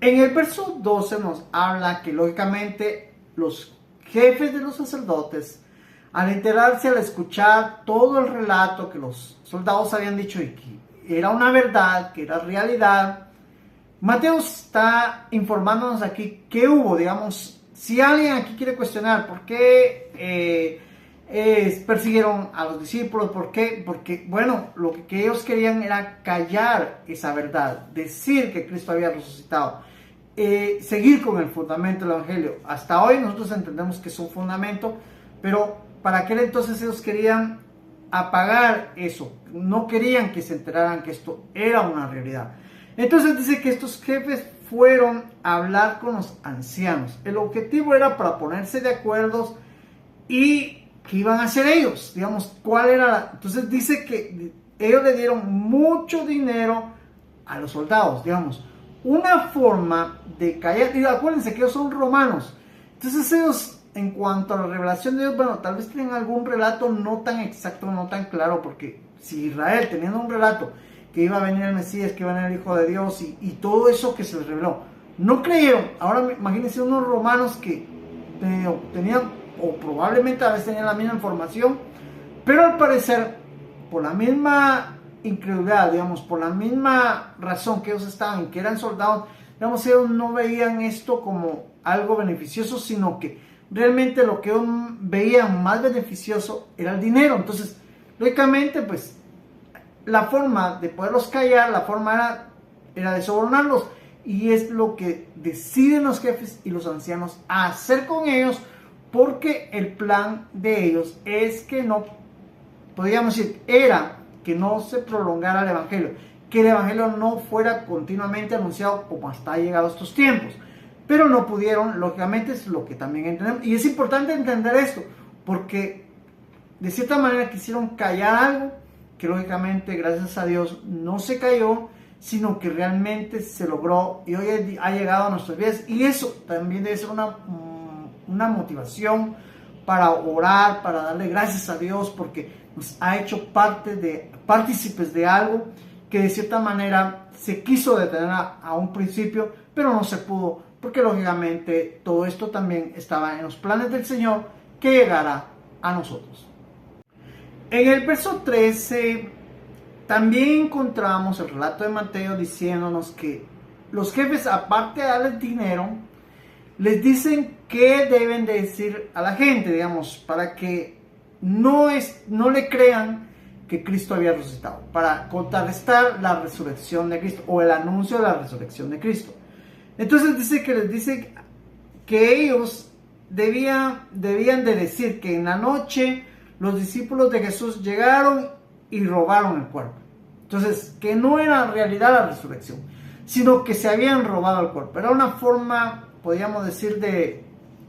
En el verso 12 nos habla que lógicamente los jefes de los sacerdotes, al enterarse, al escuchar todo el relato que los soldados habían dicho y que era una verdad, que era realidad, Mateo está informándonos aquí qué hubo, digamos, si alguien aquí quiere cuestionar por qué persiguieron a los discípulos, por qué, porque, bueno, lo que ellos querían era callar esa verdad, decir que Cristo había resucitado, seguir con el fundamento del Evangelio. Hasta hoy nosotros entendemos que es un fundamento, pero para aquel entonces ellos querían apagar eso, no querían que se enteraran que esto era una realidad. Entonces dice que estos jefes fueron a hablar con los ancianos. El objetivo era para ponerse de acuerdo y qué iban a hacer ellos, digamos, cuál era la... Entonces dice que ellos le dieron mucho dinero a los soldados, digamos, una forma de callar. Y acuérdense que ellos son romanos, entonces ellos, en cuanto a la revelación de Dios, bueno, tal vez tienen algún relato no tan exacto, no tan claro, porque si Israel teniendo un relato que iba a venir el Mesías, que iba a venir el Hijo de Dios y todo eso que se les reveló, no creyeron. Ahora imagínense unos romanos que tenían, o probablemente a veces tenían la misma información, pero al parecer, por la misma incredulidad, digamos, por la misma razón que ellos estaban, que eran soldados, digamos, ellos no veían esto como algo beneficioso, sino que realmente lo que ellos veían más beneficioso era el dinero. Entonces, lógicamente, pues, la forma de poderlos callar, la forma era de sobornarlos, y es lo que deciden los jefes y los ancianos hacer con ellos, porque el plan de ellos es que no, podríamos decir, era que no se prolongara el Evangelio, que el Evangelio no fuera continuamente anunciado como hasta ha llegado estos tiempos, pero no pudieron. Lógicamente es lo que también entendemos, y es importante entender esto, porque de cierta manera quisieron callar algo que lógicamente, gracias a Dios, no se cayó, sino que realmente se logró y hoy ha llegado a nuestras vidas. Y eso también debe ser una motivación para orar, para darle gracias a Dios, porque nos ha hecho partícipes de algo que de cierta manera se quiso detener a un principio, pero no se pudo, porque lógicamente todo esto también estaba en los planes del Señor que llegara a nosotros. En el verso 13 también encontramos el relato de Mateo diciéndonos que los jefes, aparte de darles dinero, les dicen qué deben de decir a la gente, digamos, para que no le crean que Cristo había resucitado, para contrarrestar la resurrección de Cristo o el anuncio de la resurrección de Cristo. Entonces dice que les dice que ellos debían de decir que en la noche los discípulos de Jesús llegaron y robaron el cuerpo. Entonces, que no era en realidad la resurrección, sino que se habían robado el cuerpo. Era una forma, podríamos decir,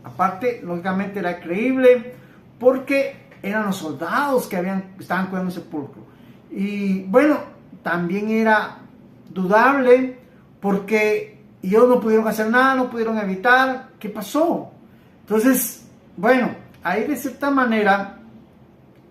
aparte, lógicamente era creíble, porque eran los soldados que estaban cuidando el sepulcro. Y bueno, también era dudable, porque ellos no pudieron hacer nada, no pudieron evitar. ¿Qué pasó? Entonces, bueno, ahí de cierta manera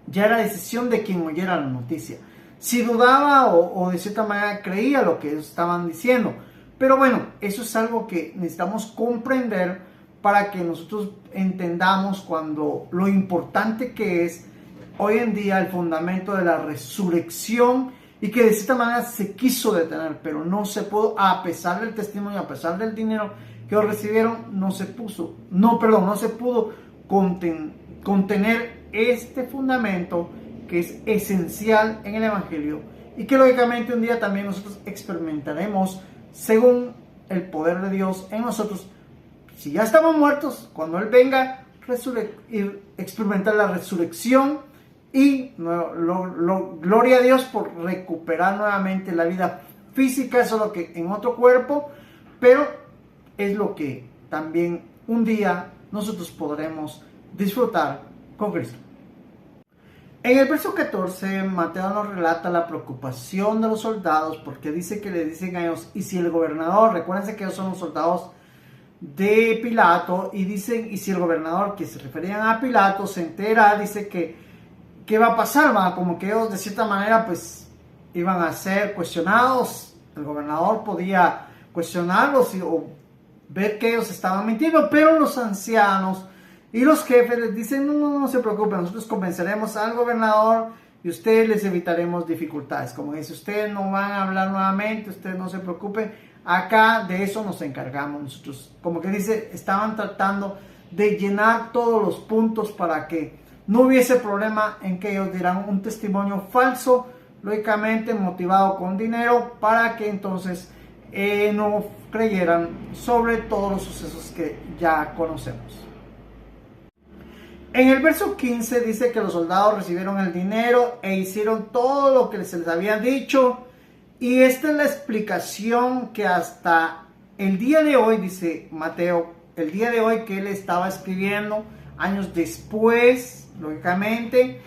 ya era decisión de quien oyera la noticia, si dudaba o de cierta manera creía lo que ellos estaban diciendo. Pero bueno, eso es algo que necesitamos comprender para que nosotros entendamos cuando lo importante que es hoy en día el fundamento de la resurrección, y que de cierta manera se quiso detener, pero no se pudo, a pesar del testimonio, a pesar del dinero que ellos recibieron, no se pudo contener este fundamento que es esencial en el Evangelio, y que lógicamente un día también nosotros experimentaremos según el poder de Dios en nosotros. Si ya estamos muertos, cuando Él venga, experimentar la resurrección, y gloria a Dios por recuperar nuevamente la vida física, solo que en otro cuerpo, pero es lo que también un día nosotros podremos disfrutar con Cristo. En el verso 14, Mateo nos relata la preocupación de los soldados, porque dice que le dicen a ellos, y si el gobernador, recuérdense que ellos son los soldados de Pilato, y dicen, y si el gobernador, que se referían a Pilato, se entera, dice que ¿qué va a pasar? Como que ellos de cierta manera pues iban a ser cuestionados. El gobernador podía cuestionarlos o ver que ellos estaban mintiendo, pero los ancianos y los jefes les dicen, no se preocupen, nosotros convenceremos al gobernador y ustedes les evitaremos dificultades. Como dice, ustedes no van a hablar nuevamente, ustedes no se preocupen, acá de eso nos encargamos nosotros. Como que dice, estaban tratando de llenar todos los puntos para que no hubiese problema en que ellos dieran un testimonio falso, lógicamente motivado con dinero, para que entonces no creyeran sobre todos los sucesos que ya conocemos. En el verso 15 dice que los soldados recibieron el dinero e hicieron todo lo que se les había dicho. Y esta es la explicación que hasta el día de hoy, dice Mateo, el día de hoy que él estaba escribiendo, años después, lógicamente,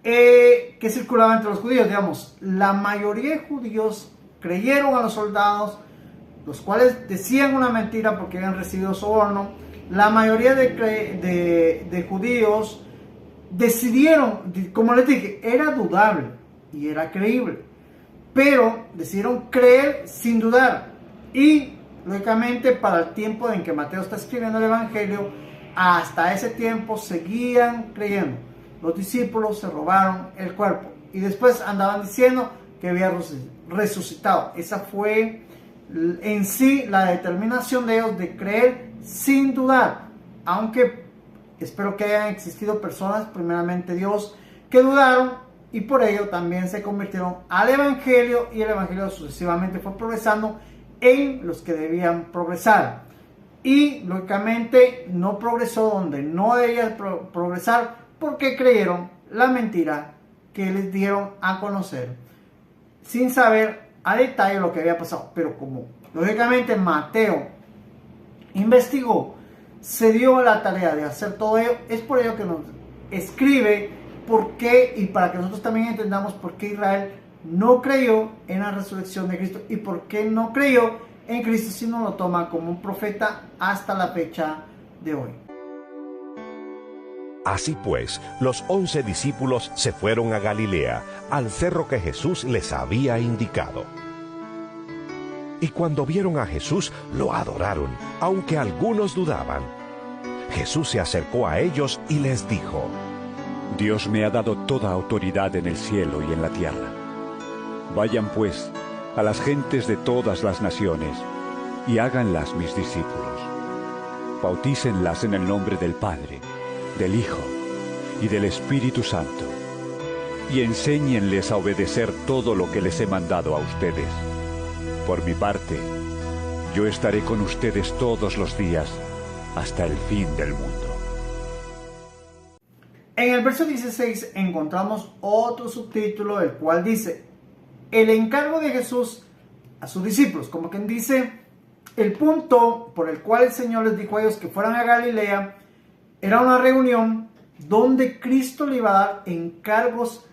que circulaba entre los judíos. Digamos, la mayoría de judíos creyeron a los soldados, los cuales decían una mentira porque habían recibido soborno. La mayoría de judíos decidieron, como les dije, era dudable y era creíble, pero decidieron creer sin dudar. Y lógicamente para el tiempo en que Mateo está escribiendo el Evangelio, hasta ese tiempo seguían creyendo. Los discípulos se robaron el cuerpo y después andaban diciendo que había resucitado. Esa fue en sí la determinación de ellos de creer sin dudar, aunque espero que hayan existido personas, primeramente Dios, que dudaron y por ello también se convirtieron al Evangelio, y el Evangelio sucesivamente fue progresando en los que debían progresar, y lógicamente no progresó donde no debía progresar porque creyeron la mentira que les dieron a conocer sin saber a detalle lo que había pasado. Pero como lógicamente Mateo investigó, se dio la tarea de hacer todo ello, es por ello que nos escribe por qué, y para que nosotros también entendamos por qué Israel no creyó en la resurrección de Cristo y por qué no creyó en Cristo, sino lo toma como un profeta hasta la fecha de hoy. Así pues, los 11 discípulos se fueron a Galilea, al cerro que Jesús les había indicado. Y cuando vieron a Jesús, lo adoraron, aunque algunos dudaban. Jesús se acercó a ellos y les dijo: Dios me ha dado toda autoridad en el cielo y en la tierra. Vayan pues a las gentes de todas las naciones y háganlas mis discípulos. Bautícenlas en el nombre del Padre, del Hijo y del Espíritu Santo, y enséñenles a obedecer todo lo que les he mandado a ustedes. Por mi parte, yo estaré con ustedes todos los días hasta el fin del mundo. En el verso 16 encontramos otro subtítulo, el cual dice: el encargo de Jesús a sus discípulos. Como quien dice, el punto por el cual el Señor les dijo a ellos que fueran a Galilea era una reunión donde Cristo le iba a dar encargos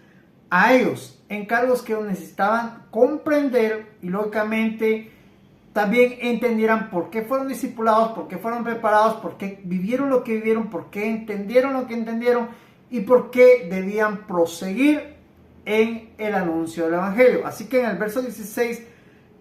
a ellos, encargos que ellos necesitaban comprender y lógicamente también entendieran por qué fueron discipulados, por qué fueron preparados, por qué vivieron lo que vivieron, por qué entendieron lo que entendieron y por qué debían proseguir en el anuncio del Evangelio. Así que en el verso 16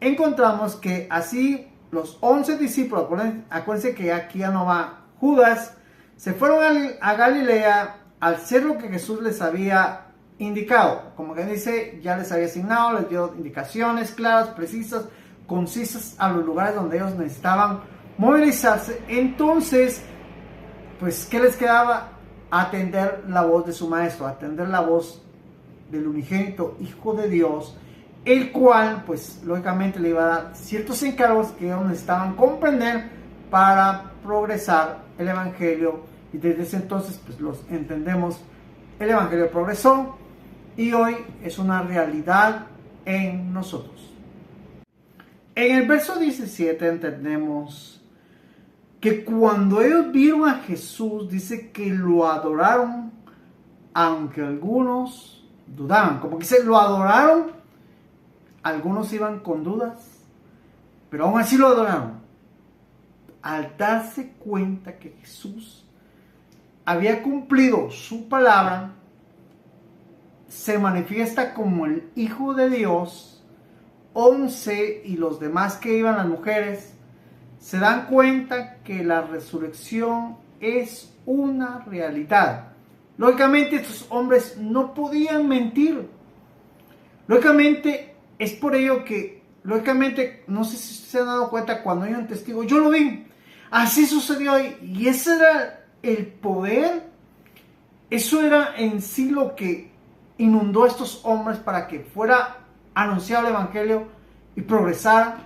encontramos que así los 11 discípulos, acuérdense que aquí ya no va Judas, se fueron a Galilea al cerro que Jesús les había indicado. Como que dice, ya les había asignado, les dio indicaciones claras, precisas, concisas a los lugares donde ellos necesitaban movilizarse. Entonces, pues, ¿qué les quedaba? Atender la voz de su maestro, atender la voz del unigénito Hijo de Dios, el cual, pues, lógicamente le iba a dar ciertos encargos que ellos necesitaban comprender para progresar el Evangelio. Y desde ese entonces, pues, los entendemos, el Evangelio progresó y hoy es una realidad en nosotros. En el verso 17 entendemos que cuando ellos vieron a Jesús, dice que lo adoraron, aunque algunos dudaban. Como que se lo adoraron, algunos iban con dudas, pero aún así lo adoraron. Al darse cuenta que Jesús había cumplido su palabra, se manifiesta como el Hijo de Dios, 11 y los demás que iban, las mujeres, se dan cuenta que la resurrección es una realidad. Lógicamente estos hombres no podían mentir. Lógicamente es por ello que, lógicamente, no sé si se han dado cuenta, cuando hay un testigo, yo lo vi, así sucedió, y ese era el poder, eso era en sí lo que inundó a estos hombres para que fuera anunciado el evangelio y progresara.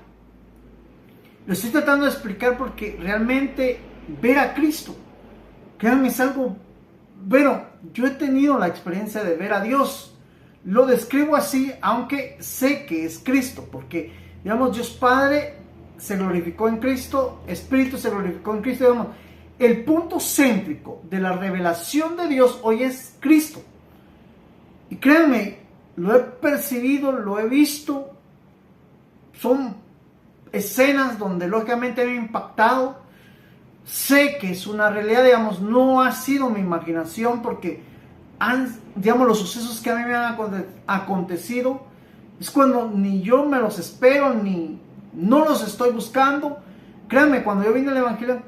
Lo estoy tratando de explicar porque realmente ver a Cristo, créanme, es algo, bueno, yo he tenido la experiencia de ver a Dios. Lo describo así, aunque sé que es Cristo, porque, digamos, Dios Padre se glorificó en Cristo, Espíritu se glorificó en Cristo, digamos, el punto céntrico de la revelación de Dios hoy es Cristo. Y créanme, lo he percibido, lo he visto, son escenas donde lógicamente me ha impactado. Sé que es una realidad, digamos, no ha sido mi imaginación, porque digamos, los sucesos que a mí me han acontecido es cuando ni yo me los espero, ni no los estoy buscando. Créanme, cuando yo vine al evangelio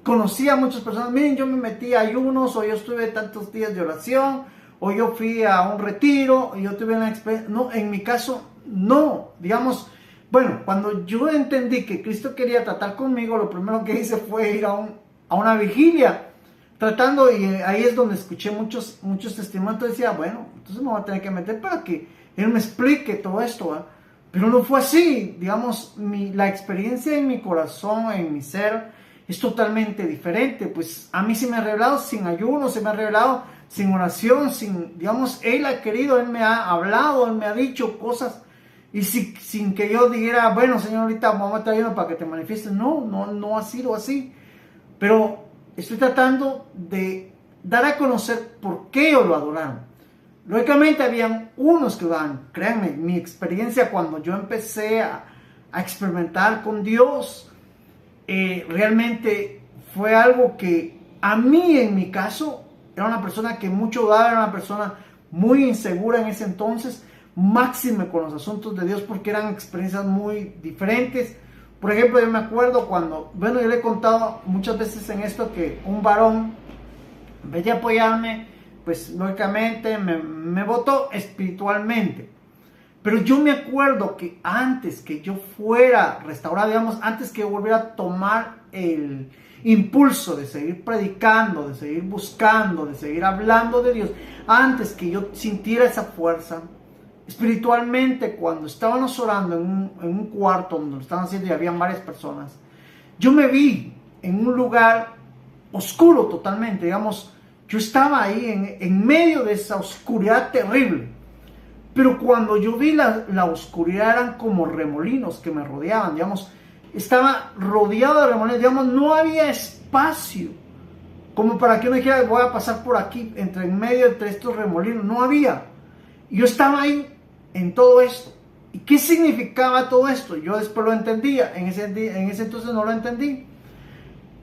conocí a muchas personas. Miren, yo me metí a ayunos, o yo estuve tantos días de oración, o yo fui a un retiro, y yo tuve una experiencia. No, en mi caso, no. Digamos, bueno, cuando yo entendí que Cristo quería tratar conmigo, lo primero que hice fue ir a una vigilia, tratando, y ahí es donde escuché muchos testimonios. Entonces decía, bueno, entonces me voy a tener que meter para que Él me explique todo esto, ¿eh? Pero no fue así. Digamos, la experiencia en mi corazón, en mi ser, es totalmente diferente. Pues a mí se me ha revelado sin ayuno, se me ha revelado sin oración, digamos, Él ha querido, Él me ha hablado, Él me ha dicho cosas, y sin que yo dijera, bueno, Señor, ahorita vamos a estar ayuno para que te manifiestes. No ha sido así. Pero estoy tratando de dar a conocer por qué ellos lo adoraron. Lógicamente habían unos que dudaban. Créanme, mi experiencia cuando yo empecé a experimentar con Dios, realmente fue algo que a mí, en mi caso, era una persona que mucho dudaba, era una persona muy insegura en ese entonces, máxime con los asuntos de Dios, porque eran experiencias muy diferentes. Por ejemplo, yo me acuerdo cuando, bueno, yo le he contado muchas veces en esto, que un varón, en vez de apoyarme, pues lógicamente me votó espiritualmente. Pero yo me acuerdo que antes que yo fuera restaurado, digamos, antes que yo volviera a tomar el impulso de seguir predicando, de seguir buscando, de seguir hablando de Dios, antes que yo sintiera esa fuerza, espiritualmente, cuando estábamos orando en un cuarto donde lo estaban haciendo y habían varias personas, yo me vi en un lugar oscuro totalmente. Digamos, yo estaba ahí en medio de esa oscuridad terrible, pero cuando yo vi la oscuridad, eran como remolinos que me rodeaban. Digamos, estaba rodeado de remolinos, digamos, no había espacio como para que uno dijera, voy a pasar por aquí, en medio entre estos remolinos. No había. Yo estaba ahí en todo esto. ¿Y qué significaba todo esto? Yo después lo entendía, en ese entonces no lo entendí.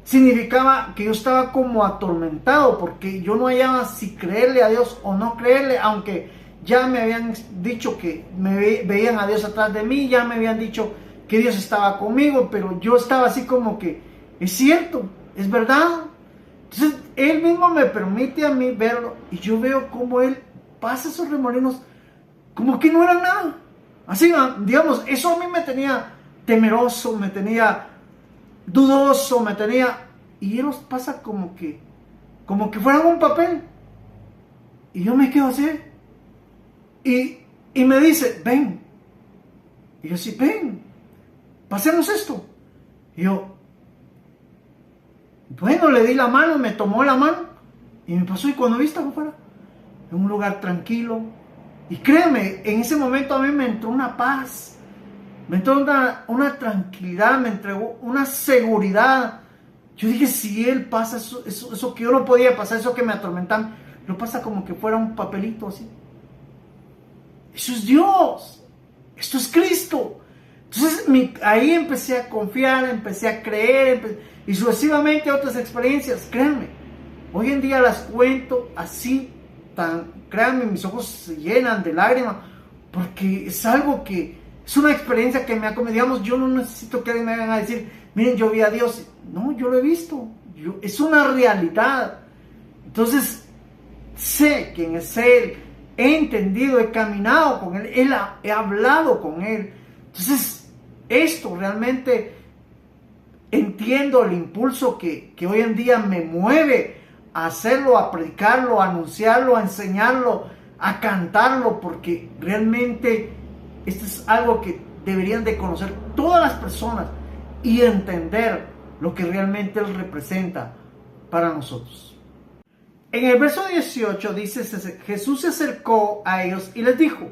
Significaba que yo estaba como atormentado, porque yo no hallaba si creerle a Dios o no creerle, aunque ya me habían dicho que veían a Dios atrás de mí, ya me habían dicho que Dios estaba conmigo, pero yo estaba así como que, es cierto, es verdad. Entonces Él mismo me permite a mí verlo, y yo veo cómo Él pasa esos remolinos como que no eran nada. Así, digamos, eso a mí me tenía temeroso, me tenía dudoso, y Él los pasa como que fueran un papel, y yo me quedo así, y me dice, ven, y yo sí, ven, pasemos esto, y yo, bueno, le di la mano, me tomó la mano, y me pasó, y cuando vi estaba afuera, en un lugar tranquilo, y créeme, en ese momento a mí me entró una paz, me entró una tranquilidad, me entregó una seguridad. Yo dije, si Él pasa eso que yo no podía pasar, eso que me atormentan, lo pasa como que fuera un papelito así. Eso es Dios, esto es Cristo. Entonces ahí empecé a confiar, empecé a creer, y sucesivamente otras experiencias. Créanme, hoy en día las cuento así, créanme, mis ojos se llenan de lágrimas, porque es algo que Es una experiencia que me ha comido. Digamos, yo no necesito que alguien me venga a decir, miren, yo vi a Dios. No, yo lo he visto. Es una realidad. Entonces, sé quién es Él. He entendido, he caminado con Él. He hablado con Él. Entonces, esto realmente entiendo el impulso que hoy en día me mueve a hacerlo, a predicarlo, a anunciarlo, a enseñarlo, a cantarlo, porque realmente esto es algo que deberían de conocer todas las personas y entender lo que realmente Él representa para nosotros. En el verso 18 dice, Jesús se acercó a ellos y les dijo,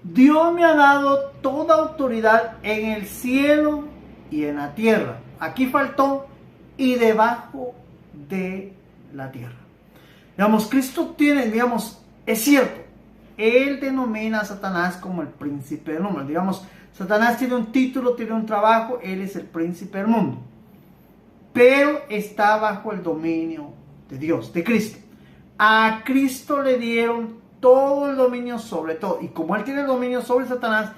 Dios me ha dado toda autoridad en el cielo y en la tierra. Aquí faltó, y debajo de la tierra. Digamos, Cristo tiene, digamos, es cierto, Él denomina a Satanás como el príncipe del mundo. Digamos, Satanás tiene un título, tiene un trabajo, Él es el príncipe del mundo. Pero está bajo el dominio de Dios, de Cristo. A Cristo le dieron todo el dominio sobre todo. Y como Él tiene el dominio sobre Satanás,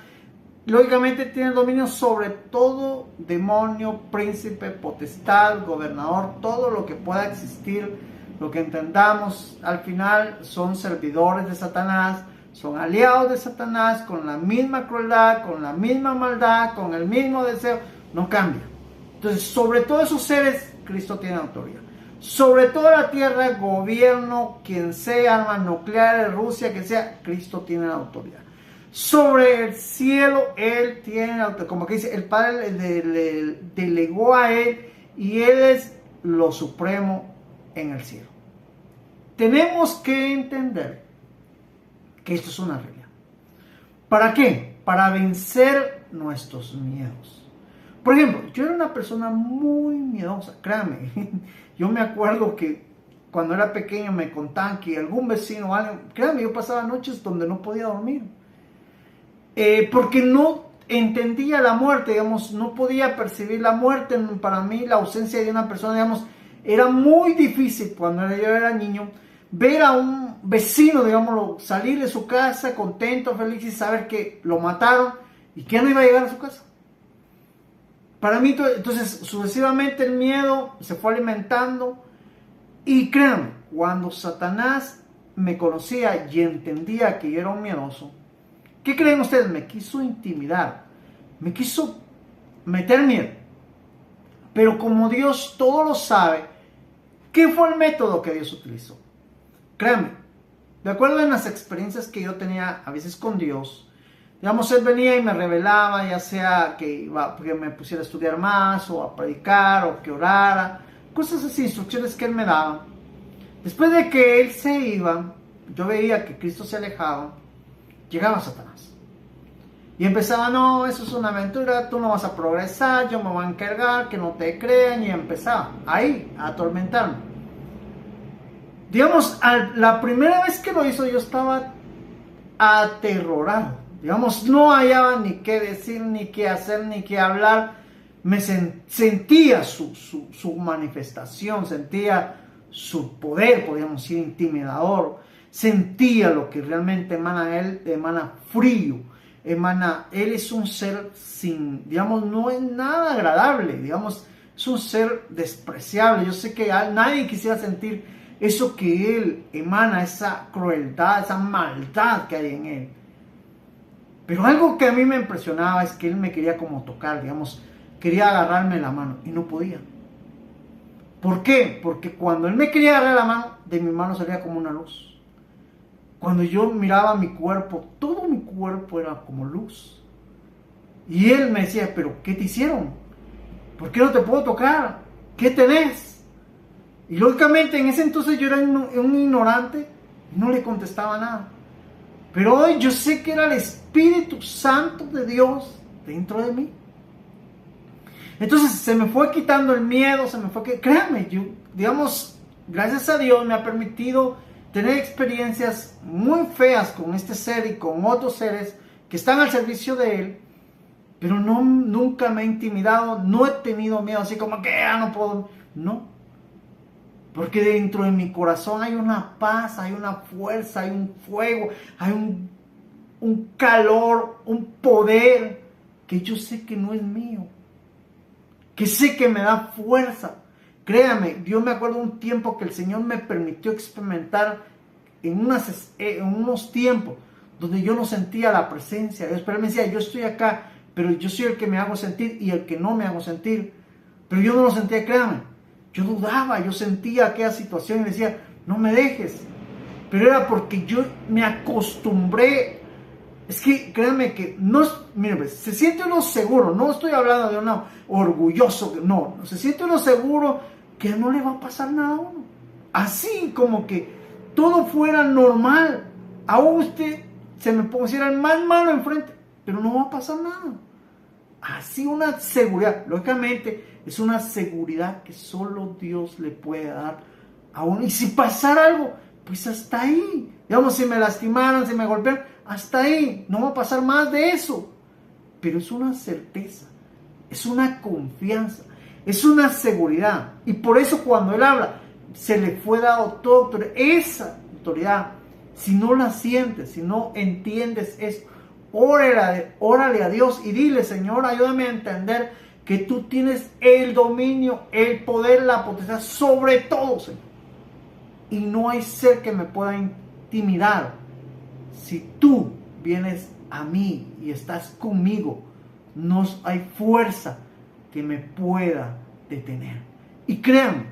lógicamente tiene el dominio sobre todo demonio, príncipe, potestad, gobernador, todo lo que pueda existir, lo que entendamos. Al final son servidores de Satanás, son aliados de Satanás, con la misma crueldad, con la misma maldad, con el mismo deseo, no cambia. Entonces, sobre todos esos seres, Cristo tiene autoridad. Sobre toda la tierra, gobierno, quien sea, armas nucleares, Rusia, que sea, Cristo tiene la autoridad. Sobre el cielo, Él tiene la autoridad. Como que dice, el Padre le delegó a Él y Él es lo supremo en el cielo. Tenemos que entender que esto es una realidad. ¿Para qué? Para vencer nuestros miedos. Por ejemplo, yo era una persona muy miedosa, créanme. Yo me acuerdo que cuando era pequeño me contaban que algún vecino o alguien, créanme, yo pasaba noches donde no podía dormir. Porque no entendía la muerte, digamos, no podía percibir la muerte. Para mí la ausencia de una persona, digamos, era muy difícil cuando yo era niño. Ver a un vecino, digámoslo, salir de su casa contento, feliz y saber que lo mataron y que no iba a llegar a su casa. Para mí, entonces, sucesivamente el miedo se fue alimentando. Y créanme, cuando Satanás me conocía y entendía que yo era un miedoso, ¿qué creen ustedes? Me quiso intimidar, me quiso meter miedo. Pero como Dios todo lo sabe, ¿qué fue el método que Dios utilizó? Créanme, de acuerdo en las experiencias que yo tenía a veces con Dios, digamos, Él venía y me revelaba, ya sea que me pusiera a estudiar más, o a predicar, o que orara, cosas así, instrucciones que Él me daba. Después de que Él se iba, yo veía que Cristo se alejaba, llegaba Satanás. Y empezaba, no, eso es una aventura, tú no vas a progresar, yo me voy a encargar, que no te crean, y empezaba ahí a atormentarme. Digamos, la primera vez que lo hizo yo estaba aterrorado. Digamos, no hallaba ni qué decir, ni qué hacer, ni qué hablar. Me sentía su manifestación, sentía su poder, podríamos decir, intimidador. Sentía lo que realmente emana de Él, emana frío, Él es un ser sin, digamos, no es nada agradable, digamos, es un ser despreciable. Yo sé que nadie quisiera sentir eso que Él emana, esa crueldad, esa maldad que hay en Él. Pero algo que a mí me impresionaba es que Él me quería como tocar, digamos, quería agarrarme la mano y no podía. ¿Por qué? Porque cuando Él me quería agarrar la mano, de mi mano salía como una luz. Cuando yo miraba mi cuerpo, todo mi cuerpo era como luz. Y Él me decía, ¿pero qué te hicieron? ¿Por qué no te puedo tocar? ¿Qué tenés? Y lógicamente en ese entonces yo era un ignorante y no le contestaba nada. Pero hoy yo sé que era el Espíritu Santo de Dios dentro de mí. Entonces se me fue quitando el miedo, créanme, yo, digamos, gracias a Dios me ha permitido tener experiencias muy feas con este ser y con otros seres que están al servicio de Él, pero nunca me he intimidado, no he tenido miedo, así como que no puedo, no. Porque dentro de mi corazón hay una paz, hay una fuerza, hay un fuego, hay un calor, un poder que yo sé que no es mío, que sé que me da fuerza. Créame, yo me acuerdo un tiempo que el Señor me permitió experimentar en unos tiempos donde yo no sentía la presencia de Dios, pero Él me decía, yo estoy acá, pero yo soy el que me hago sentir y el que no me hago sentir. Pero yo no lo sentía, créame, yo dudaba, yo sentía aquella situación y decía, no me dejes. Pero era porque yo me acostumbré. Es que créanme que no es, mire, pues, se siente uno seguro, no estoy hablando de uno orgulloso, no, se siente uno seguro que no le va a pasar nada a uno. Así como que todo fuera normal, aún usted se me pusiera el más malo enfrente, pero no va a pasar nada. Así una seguridad, lógicamente es una seguridad que solo Dios le puede dar a uno. Y si pasara algo, pues hasta ahí. Digamos, si me lastimaran, si me golpean, hasta ahí. No va a pasar más de eso. Pero es una certeza, es una confianza, es una seguridad. Y por eso cuando Él habla, se le fue dado toda autoridad. Esa autoridad, si no la sientes, si no entiendes esto, órale a Dios y dile, Señor, ayúdame a entender que tú tienes el dominio, el poder, la potestad sobre todo, Señor. Y no hay ser que me pueda intimidar. Si tú vienes a mí y estás conmigo, no hay fuerza que me pueda detener. Y créanme,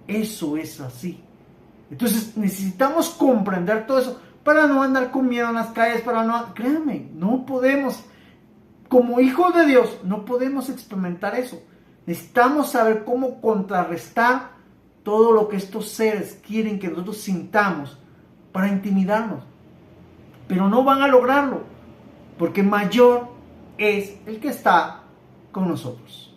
eso es así. Entonces necesitamos comprender todo eso para no andar con miedo en las calles, créanme, no podemos, como hijos de Dios, no podemos experimentar eso. Necesitamos saber cómo contrarrestar todo lo que estos seres quieren que nosotros sintamos para intimidarnos. Pero no van a lograrlo, porque mayor es el que está con nosotros.